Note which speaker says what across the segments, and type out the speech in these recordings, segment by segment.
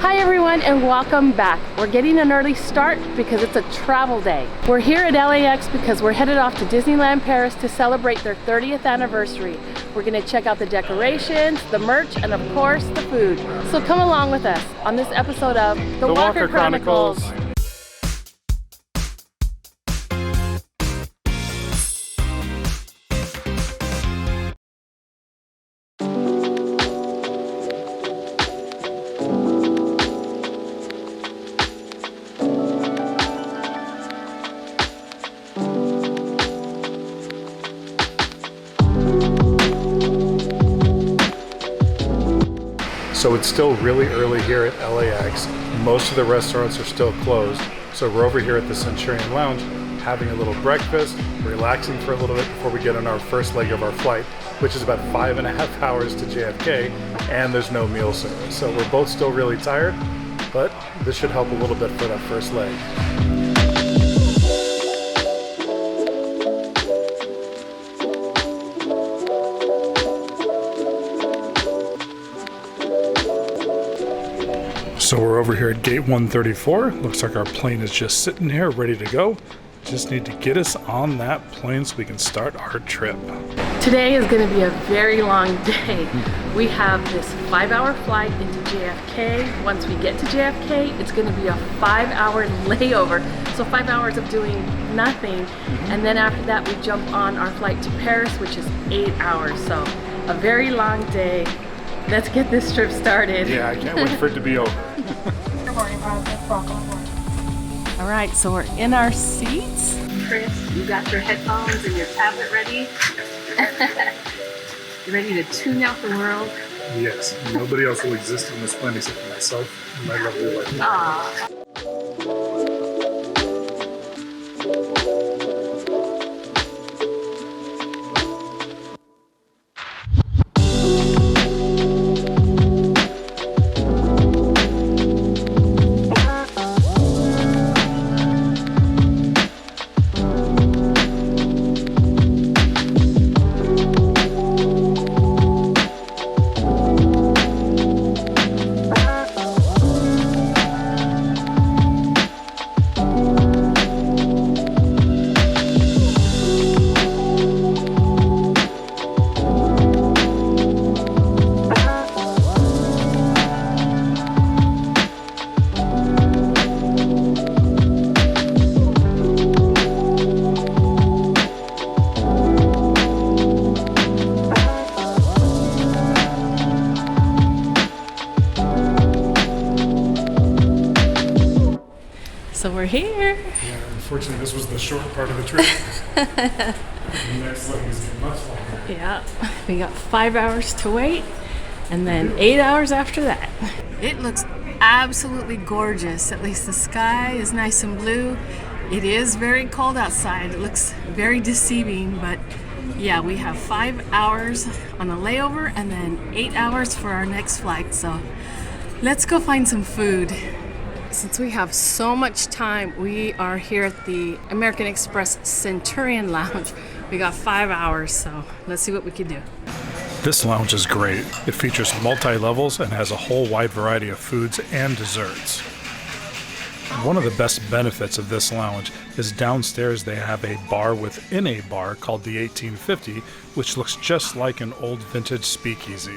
Speaker 1: Hi everyone and welcome back. We're getting an early start because it's a travel day. We're here at LAX because we're headed off to Disneyland Paris to celebrate their 30th anniversary. We're going to check out the decorations, the merch, and of course the food. So come along with us on this episode of The Walker Chronicles.
Speaker 2: So it's still really early here at LAX. Most of the restaurants are still closed. So we're over here at the Centurion Lounge having a little breakfast, relaxing for a little bit before we get on our first leg of our flight, which is about 5.5 hours to JFK, and there's no meal service. So we're both still really tired, but this should help a little bit for that first leg. So we're over here at gate 134. Looks like our plane is just sitting here ready to go. Just need to get us on that plane so we can start our trip.
Speaker 1: Today is going to be a very long day. We have this 5-hour flight into JFK. Once we get to JFK, it's going to be a 5-hour layover. So 5 hours of doing nothing. And then after that, we jump on our flight to Paris, which is 8 hours. So a very long day. Let's get this trip started.
Speaker 2: Yeah, I can't wait for it to be over.
Speaker 3: Good morning, Roger. Welcome aboard.
Speaker 1: All right, so we're in our seats. Chris, you got your headphones and your tablet ready? You ready to tune out the world?
Speaker 2: Yes, nobody else will exist on this planet except for myself and my lovely wife.
Speaker 1: Aww. So we're here.
Speaker 2: Yeah, unfortunately this was the short part of the trip. The next leg is getting much longer.
Speaker 1: Yeah, we got 5 hours to wait and then 8 hours after that. It looks absolutely gorgeous. At least the sky is nice and blue. It is very cold outside. It looks very deceiving, but yeah, we have 5 hours on a layover and then 8 hours for our next flight. So let's go find some food. Since we have so much time, we are here at the American Express Centurion Lounge. We got 5 hours, so let's see what we can do.
Speaker 2: This lounge is great. It features multi-levels and has a whole wide variety of foods and desserts. One of the best benefits of this lounge is downstairs they have a bar within a bar called the 1850, which looks just like an old vintage speakeasy.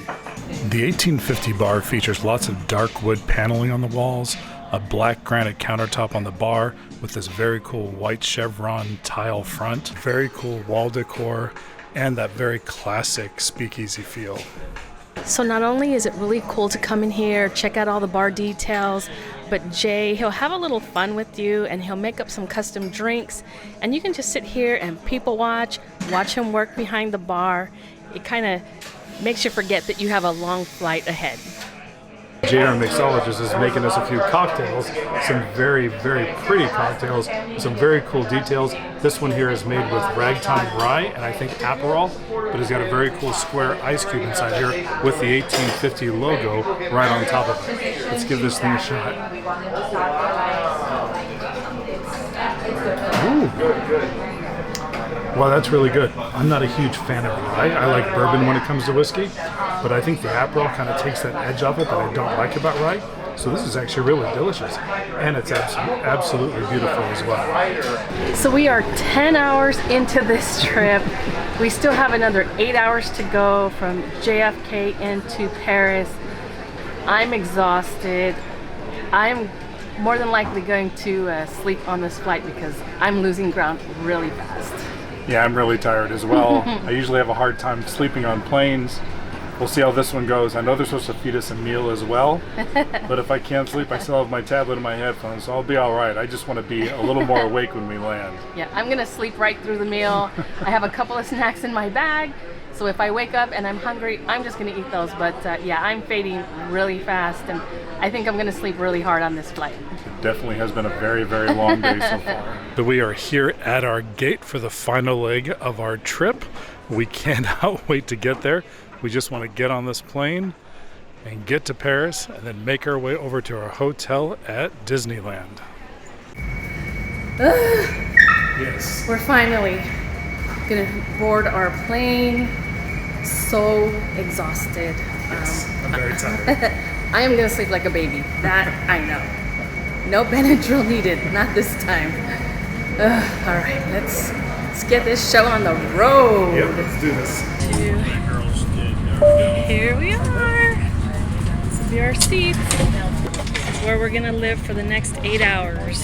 Speaker 2: The 1850 bar features lots of dark wood paneling on the walls, a black granite countertop on the bar with this very cool white chevron tile front, very cool wall decor, and that very classic speakeasy feel.
Speaker 1: So not only is it really cool to come in here, check out all the bar details, but Jay, he'll have a little fun with you and he'll make up some custom drinks and you can just sit here and people watch him work behind the bar. It kind of makes you forget that you have a long flight ahead.
Speaker 2: Jay, our mixologist, is making us a few cocktails, some very, very pretty cocktails, with some very cool details. This one here is made with ragtime rye and I think Aperol, but it's got a very cool square ice cube inside here with the 1850 logo right on top of it. Let's give this thing a shot. Ooh. Wow, that's really good. I'm not a huge fan of rye. I like bourbon when it comes to whiskey, but I think the Aperol kind of takes that edge off it that I don't like about rye. So this is actually really delicious, and it's absolutely beautiful as well.
Speaker 1: So we are 10 hours into this trip. We still have another 8 hours to go from JFK into Paris. I'm exhausted. I'm more than likely going to sleep on this flight because I'm losing ground really fast.
Speaker 2: Yeah, I'm really tired as well. I usually have a hard time sleeping on planes. We'll see how this one goes. I know they're supposed to feed us a meal as well, but if I can't sleep, I still have my tablet and my headphones, so I'll be all right. I just want to be a little more awake when we land.
Speaker 1: Yeah, I'm gonna sleep right through the meal. I have a couple of snacks in my bag, so if I wake up and I'm hungry, I'm just gonna eat those. But yeah, I'm fading really fast, and I think I'm gonna sleep really hard on this flight.
Speaker 2: It definitely has been a very, very long day so far. So we are here at our gate for the final leg of our trip. We cannot wait to get there. We just want to get on this plane and get to Paris and then make our way over to our hotel at Disneyland. Yes.
Speaker 1: We're finally gonna board our plane. So exhausted.
Speaker 2: Yes, I'm very tired.
Speaker 1: I am gonna sleep like a baby. That I know. No Benadryl needed. Not this time. All right, let's get this show on the road.
Speaker 2: Yep, let's do this.
Speaker 1: Here we are. This will be our seats. This is where we're gonna live for the next 8 hours.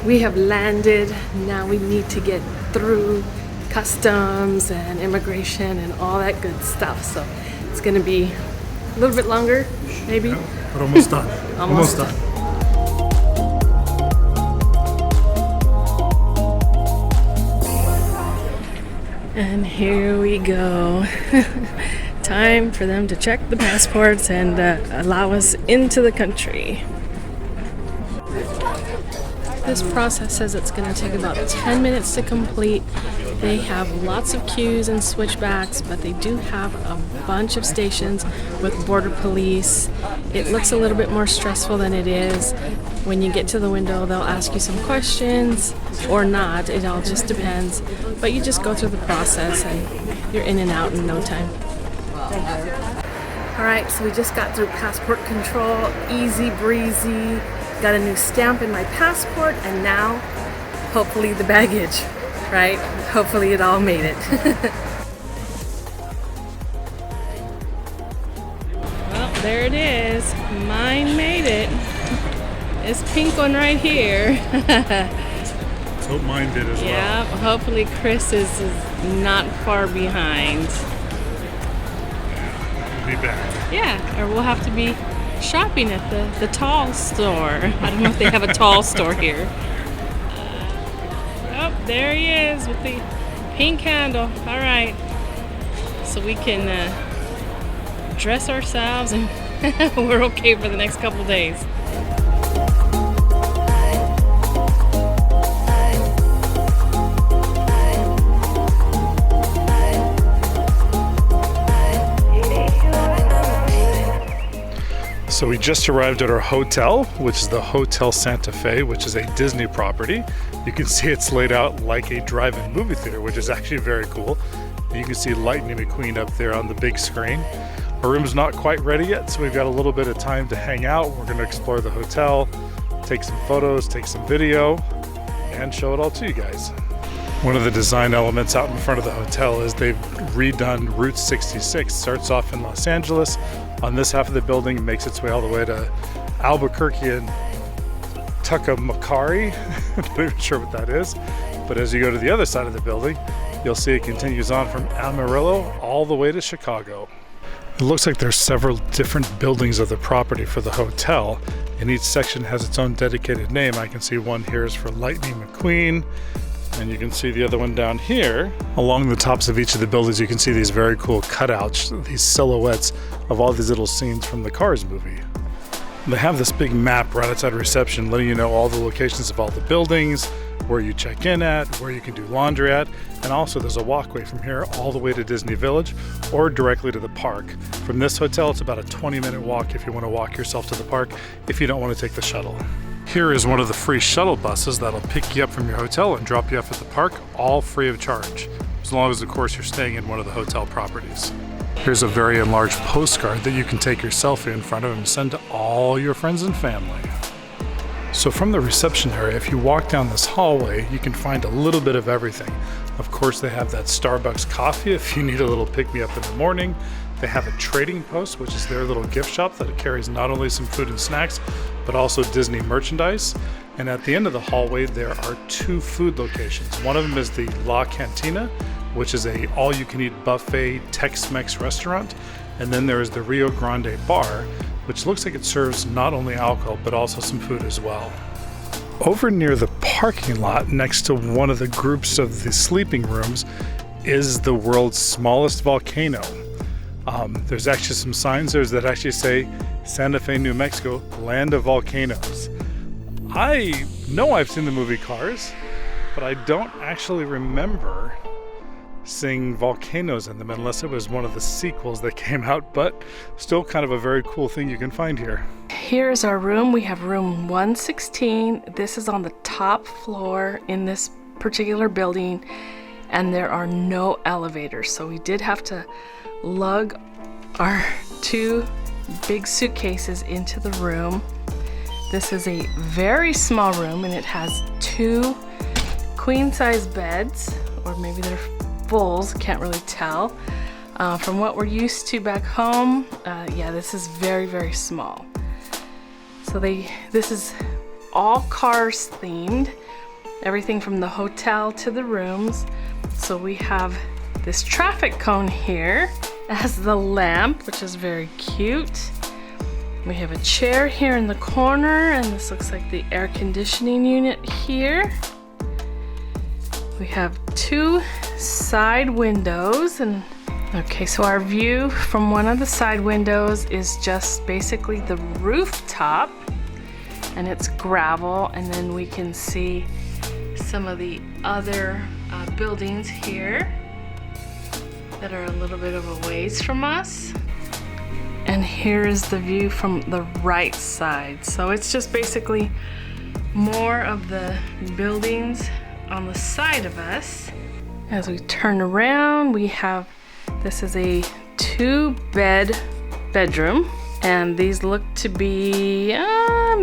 Speaker 1: We have landed. Now we need to get through customs and immigration and all that good stuff. So it's gonna be a little bit longer, maybe.
Speaker 2: Yeah, but almost done.
Speaker 1: Almost
Speaker 2: done.
Speaker 1: And here we go. Time for them to check the passports and allow us into the country. This process says it's going to take about 10 minutes to complete. They have lots of queues and switchbacks, but they do have a bunch of stations with border police. It looks a little bit more stressful than it is. When you get to the window, they'll ask you some questions or not. It all just depends. But you just go through the process and you're in and out in no time. All right, so we just got through passport control, easy breezy. Got a new stamp in my passport, and now hopefully the baggage, right? Hopefully it all made it. Well, there it is. Mine made it. This pink one right here.
Speaker 2: Let's hope mine did as well.
Speaker 1: Yeah, hopefully Chris is not far behind.
Speaker 2: We'll be back.
Speaker 1: Yeah, or we'll have to be shopping at the tall store. I don't know if they have a tall store here. Oh, there he is with the pink handle. All right, so we can dress ourselves and we're okay for the next couple days.
Speaker 2: So we just arrived at our hotel, which is the Hotel Santa Fe, which is a Disney property. You can see it's laid out like a drive-in movie theater, which is actually very cool. You can see Lightning McQueen up there on the big screen. Our room's not quite ready yet, so we've got a little bit of time to hang out. We're going to explore the hotel, take some photos, take some video, and show it all to you guys. One of the design elements out in front of the hotel is they've redone Route 66. Starts off in Los Angeles on this half of the building, makes its way all the way to Albuquerque and Tucumcari. I'm not even sure what that is. But as you go to the other side of the building, you'll see it continues on from Amarillo all the way to Chicago. It looks like there's several different buildings of the property for the hotel, and each section has its own dedicated name. I can see one here is for Lightning McQueen, and you can see the other one down here. Along the tops of each of the buildings, you can see these very cool cutouts, these silhouettes of all these little scenes from the Cars movie. They have this big map right outside reception letting you know all the locations of all the buildings, where you check in at, where you can do laundry at, and also there's a walkway from here all the way to Disney Village or directly to the park. From this hotel, it's about a 20-minute walk if you want to walk yourself to the park if you don't want to take the shuttle. Here is one of the free shuttle buses that'll pick you up from your hotel and drop you off at the park, all free of charge, as long as, of course, you're staying in one of the hotel properties. Here's a very enlarged postcard that you can take your selfie in front of and send to all your friends and family. So from the reception area, if you walk down this hallway, you can find a little bit of everything. Of course, they have that Starbucks coffee if you need a little pick-me-up in the morning. They have a trading post, which is their little gift shop that carries not only some food and snacks, but also Disney merchandise. And at the end of the hallway, there are two food locations. One of them is the La Cantina, which is a all-you-can-eat buffet Tex-Mex restaurant. And then there is the Rio Grande Bar, which looks like it serves not only alcohol, but also some food as well. Over near the parking lot, next to one of the groups of the sleeping rooms, is the world's smallest volcano. There's actually some signs there that actually say Santa Fe, New Mexico, land of volcanoes. I know I've seen the movie Cars, but I don't actually remember seeing volcanoes in them unless it was one of the sequels that came out, but still kind of a very cool thing you can find here.
Speaker 1: Here's our room. We have room 116. This is on the top floor in this particular building, and there are no elevators, so we did have to lug our two big suitcases into the room. This is a very small room, and it has two queen-size beds, or maybe they're fulls, can't really tell. From what we're used to back home, yeah, this is very, very small. So this is all Cars themed, everything from the hotel to the rooms. So we have this traffic cone here as the lamp, which is very cute. We have a chair here in the corner, and this looks like the air conditioning unit here. We have two side windows, and okay, so our view from one of the side windows is just basically the rooftop, and it's gravel, and then we can see some of the other buildings here that are a little bit of a ways from us. And here is the view from the right side. So it's just basically more of the buildings on the side of us. As we turn around, we have, this is a 2-bed bedroom, and these look to be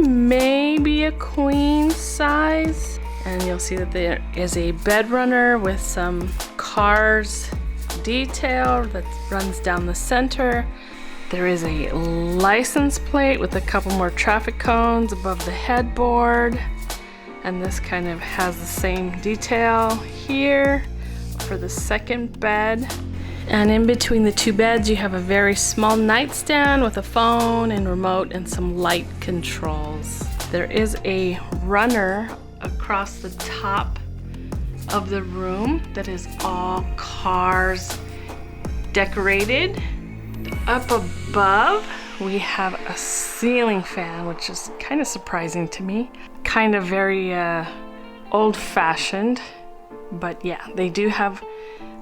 Speaker 1: maybe a queen size. And you'll see that there is a bed runner with some Cars detail that runs down the center. There is a license plate with a couple more traffic cones above the headboard. And this kind of has the same detail here for the second bed. And in between the two beds, you have a very small nightstand with a phone and remote and some light controls. There is a runner across the top of the room that is all Cars decorated. Up above, we have a ceiling fan, which is kind of surprising to me. Kind of very old-fashioned, but yeah, they do have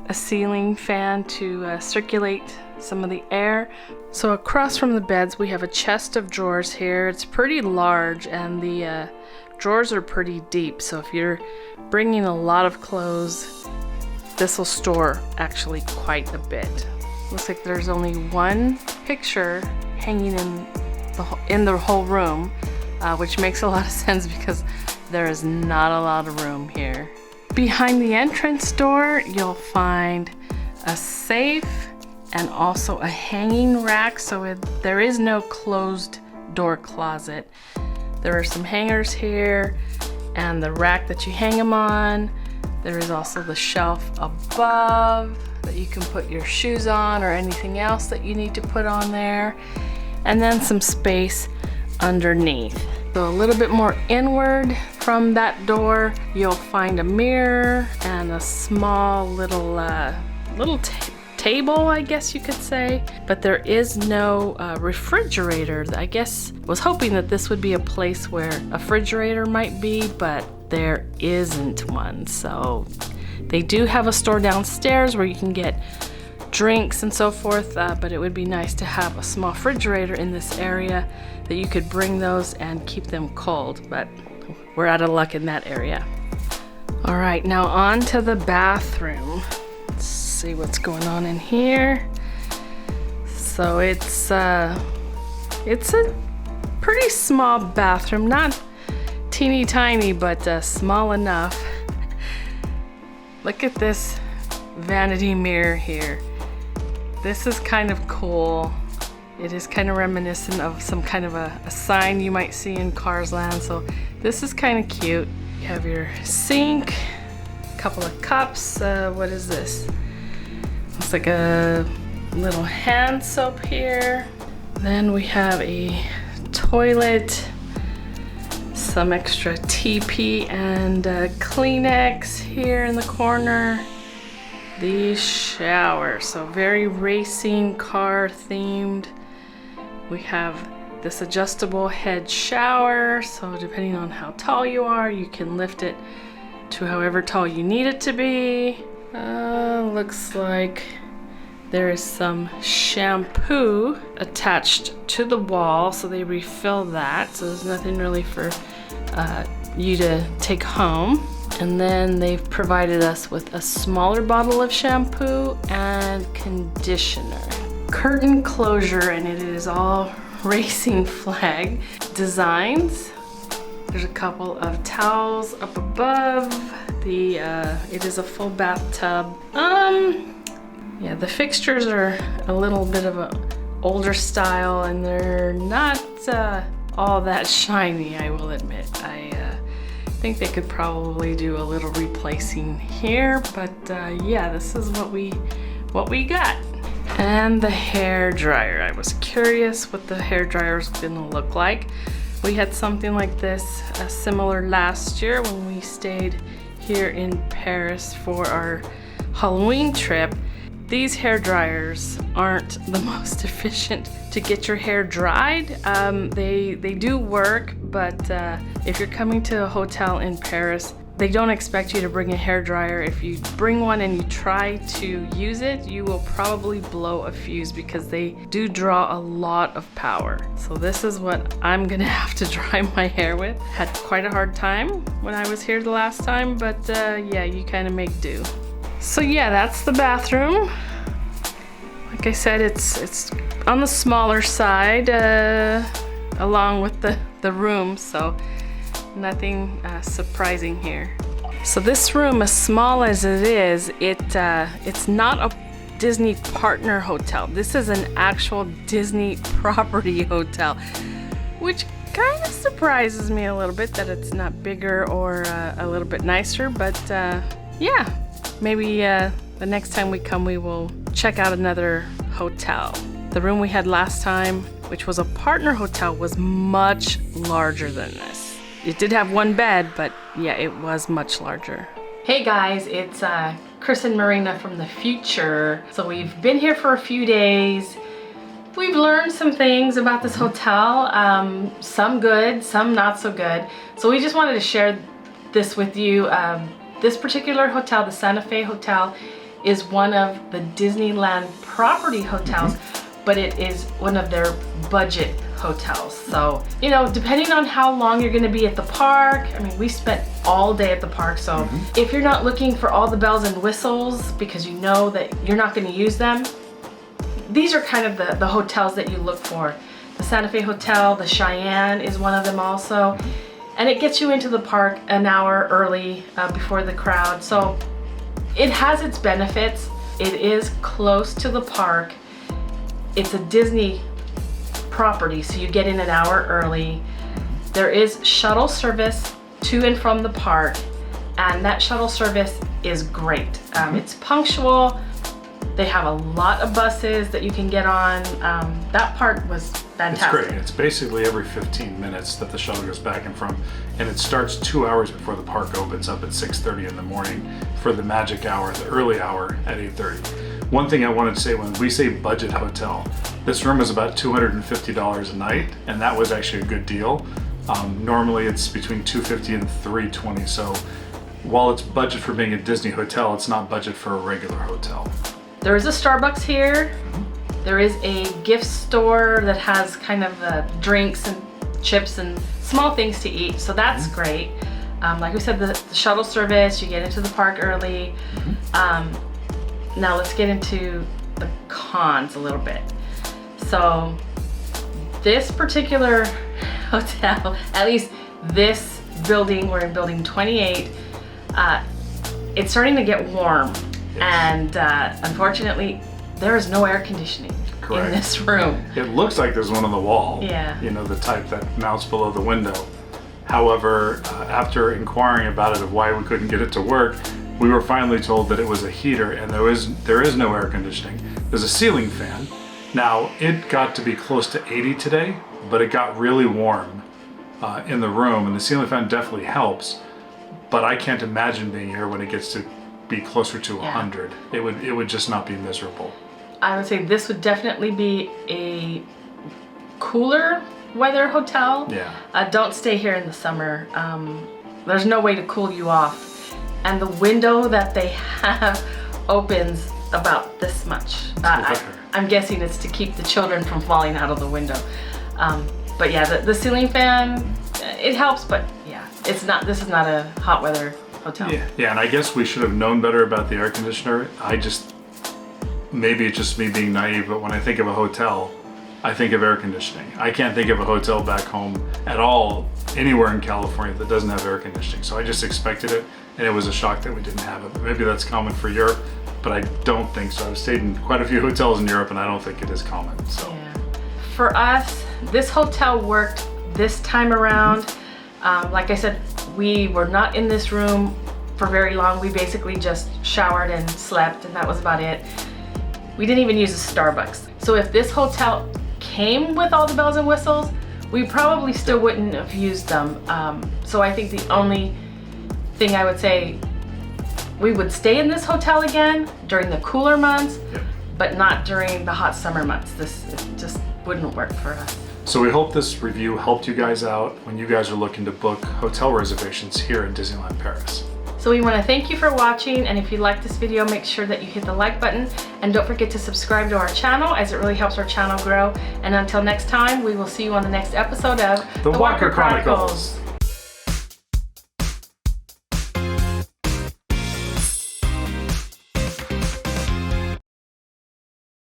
Speaker 1: a ceiling fan to circulate some of the air. So across from the beds, we have a chest of drawers here. It's pretty large, and the drawers are pretty deep, so if you're bringing a lot of clothes, this will store actually quite a bit. Looks like there's only one picture hanging in the whole room, which makes a lot of sense because there is not a lot of room here. Behind the entrance door, you'll find a safe and also a hanging rack, so there is no closed door closet. There are some hangers here and the rack that you hang them on. There is also the shelf above. that you can put your shoes on or anything else that you need to put on there. And then some space underneath. So a little bit more inward from that door, you'll find a mirror and a small little table, I guess you could say. But there is no refrigerator. I guess was hoping that this would be a place where a refrigerator might be, but there isn't one. So they do have a store downstairs where you can get drinks and so forth, but it would be nice to have a small refrigerator in this area that you could bring those and keep them cold, but we're out of luck in that area. All right, now on to the bathroom. Let's see what's going on in here. So it's a pretty small bathroom, not teeny tiny, but small enough. Look at this vanity mirror here. This is kind of cool. It is kind of reminiscent of some kind of a sign you might see in Cars Land. So this is kind of cute. You have your sink, a couple of cups. What is this? Looks like a little hand soap here. Then we have a toilet, some extra TP and Kleenex here in the corner. The shower, so very racing car themed. We have this adjustable head shower, so depending on how tall you are, you can lift it to however tall you need it to be. Looks like there is some shampoo attached to the wall, so they refill that, so there's nothing really for you to take home. And then they've provided us with a smaller bottle of shampoo and conditioner. Curtain closure, and it is all racing flag designs. There's a couple of towels up above. It is a full bathtub. Yeah, the fixtures are a little bit of an older style, and they're not all that shiny, I will admit. I think they could probably do a little replacing here, but yeah, this is what we got. And the hair dryer. I was curious what the hair dryer is gonna look like. We had something like this, similar last year when we stayed here in Paris for our Halloween trip. These hair dryers aren't the most efficient to get your hair dried. They do work, but if you're coming to a hotel in Paris, they don't expect you to bring a hair dryer. If you bring one and you try to use it, you will probably blow a fuse because they do draw a lot of power. So this is what I'm gonna have to dry my hair with. Had quite a hard time when I was here the last time, but yeah, you kind of make do. So yeah, that's the bathroom. Like I said, it's on the smaller side, along with the room, so nothing surprising here. So this room, as small as it is, it's not a Disney partner hotel. This is an actual Disney property hotel, which kind of surprises me a little bit that it's not bigger or a little bit nicer, but yeah. Maybe the next time we come, we will check out another hotel. The room we had last time, which was a partner hotel, was much larger than this. It did have one bed, but yeah, it was much larger. Hey guys, it's Chris and Marina from the future. So we've been here for a few days. We've learned some things about this hotel, some good, some not so good. So we just wanted to share this with you. This particular hotel, the Santa Fe Hotel, is one of the Disneyland property hotels, but it is one of their budget hotels. So, you know, depending on how long you're gonna be at the park, I mean, we spent all day at the park, so if you're not looking for all the bells and whistles because you know that you're not gonna use them, these are kind of the hotels that you look for. The Santa Fe Hotel, the Cheyenne is one of them also. And it gets you into the park an hour early before the crowd. So it has its benefits. It is close to the park. It's a Disney property, so you get in an hour early. There is shuttle service to and from the park, and that shuttle service is great. It's punctual. They have a lot of buses that you can get on. That part was fantastic.
Speaker 2: It's great. It's basically every 15 minutes that the shuttle goes back and from, and it starts 2 hours before the park opens up at 6:30 in the morning for the magic hour, the early hour at 8:30. One thing I wanted to say, when we say budget hotel, this room is about $250 a night, and that was actually a good deal. Normally it's between $250 and $320, so while it's budget for being a Disney hotel, it's not budget for a regular hotel.
Speaker 1: There is a Starbucks here. There is a gift store that has kind of drinks and chips and small things to eat, so that's great. Like we said, the shuttle service, you get into the park early. Now let's get into the cons a little bit. So this particular hotel, at least this building, we're in building 28, it's starting to get warm. Yes. And unfortunately, there is no air conditioning in this room.
Speaker 2: It looks like there's one on the wall.
Speaker 1: Yeah.
Speaker 2: You know, the type that mounts below the window. However, after inquiring about it of why we couldn't get it to work, we were finally told that it was a heater, and there is no air conditioning. There's a ceiling fan. Now, it got to be close to 80 today, but it got really warm in the room, and the ceiling fan definitely helps. But I can't imagine being here when it gets to be closer to 100. It would just not be miserable.
Speaker 1: I would say this would definitely be a cooler weather hotel.
Speaker 2: Yeah.
Speaker 1: Don't stay here in the summer. There's no way to cool you off. And the window that they have opens about this much. I'm guessing it's to keep the children from falling out of the window. But yeah, the ceiling fan, it helps, but yeah, this is not a hot weather hotel.
Speaker 2: Yeah, and I guess we should have known better about the air conditioner. Maybe it's just me being naive, but when I think of a hotel, I think of air conditioning. I can't think of a hotel back home at all, anywhere in California, that doesn't have air conditioning. So I just expected it, and it was a shock that we didn't have it. Maybe that's common for Europe, but I don't think so. I've stayed in quite a few hotels in Europe, and I don't think it is common. So.
Speaker 1: Yeah. For us, this hotel worked this time around. Like I said, we were not in this room for very long. We basically just showered and slept, and that was about it. We didn't even use a Starbucks. So if this hotel came with all the bells and whistles, we probably still wouldn't have used them. So I think the only thing I would say, we would stay in this hotel again during the cooler months, but not during the hot summer months. This just wouldn't work for us.
Speaker 2: So we hope this review helped you guys out when you guys are looking to book hotel reservations here at Disneyland Paris.
Speaker 1: So we want to thank you for watching, and if you like this video, make sure that you hit the like button, and don't forget to subscribe to our channel, as it really helps our channel grow. And until next time, we will see you on the next episode of
Speaker 2: The Walker Chronicles.